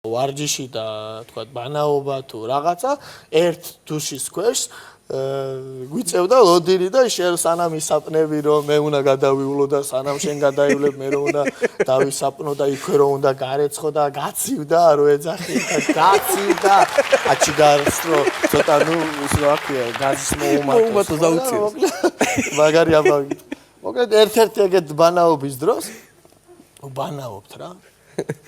ვარჯიში და თქვა ბანაობა თუ რაღაცა ერთ დუშის ქვეშ გვიწევდა ლოდინი და შენ სანამ ისაპნები რომ მე უნდა გადავივლო და სანამ შენ გადაივლებ მე რომ უნდა დავისაპნო და იქვე რომ უნდა გარეცხო და გაცივდა რო ეძახი და გაცივდა აჩი გარსრო ცოტა ნუ ის რა ქვია გაზის მოუმატო დაუციეს მაგარი აბაგი მოკლედ ერთ-ერთი ეგეთ ბანაობის დროს ბანაობთ რა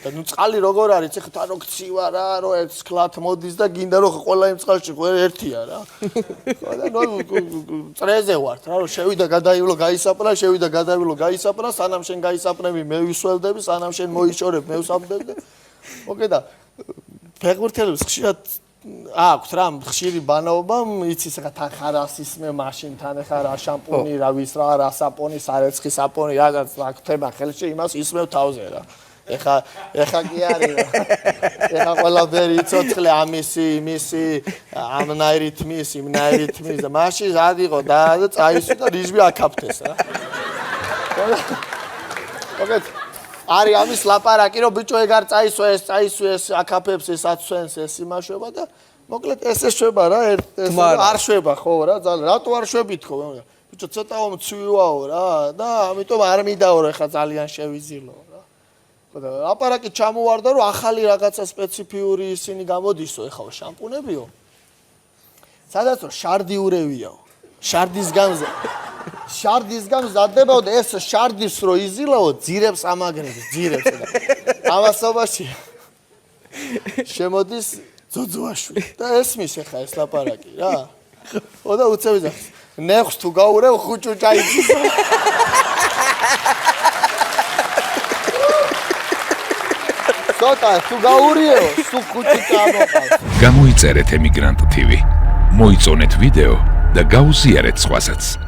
და ნუ წყალი როგორ არის ეხლა თან რო ქცივა რა რო ერთ სკლათ მოდის და გინდა რომ ყველა იმ წყალში ერთია რა ხო და ნუ წრეზე ვართ რა რომ შევიდა გადაივლო გაისაპნა შევიდა გადაივლო გაისაპნა სანამ შენ გაისაპნები მე ვისველდები სანამ შენ მოიშორებ მე ვსაბდები მოკე და ფეხბურთელებს ხშირად აქვს რა ხშირი ბანაობა იცის ეხლა თან ხარასის მე მაშინ თან ეხლა რა შამპუნი რა ვის რა საპონი სარეცხი საპონი რაღაც აქ თემა ხელში იმას ისმევ თავზე რა ეხა კი არის ეხა ყველაფერი იცოცხლე ამისი იმისი ამნაირით მის იმნაირით მის და მაშინ ზადიყო და წაისვი და რიჟბი აკაფთეს რა მოგეთ არის ამის ლაპარაკი რომ ბიჭო ეგ არ წაისვა ეს აკაფებს ეს აცვენს ეს იმაშვება და მოკლედ ესე შვება რა არ შვება ხო რა ძალიან რატო არ შვებით ხო ბიჭო ცოტაო მცვივაო რა და ამიტომ არ მინდაო რა ეხა ძალიან შევიზილო და აპარაკი ჩამოვარდა რომ ახალი რაღაცა სპეციფიური ისინი გამოდისო ეხლა შამპუნებიო სადაც რომ შარდიურევიაო შარდის გამზადებაო და ეს შარდის რო იზილაო ძირებს ამაგრებს ძირებს და ამასობაში შემოდის ძოძვაშვი და ესმის ეხლა ეს ლაპარაკი რა ხო და უცებ იძახს ნეხს თუ გაურევ ხუჭუჭა იცის თუ გაურიეო, სულ ხუთი წამოყავს. გამოიწერეთ ემიგრანტ TV. მოიწონეთ ვიდეო და გაუზიარეთ სხვასაც.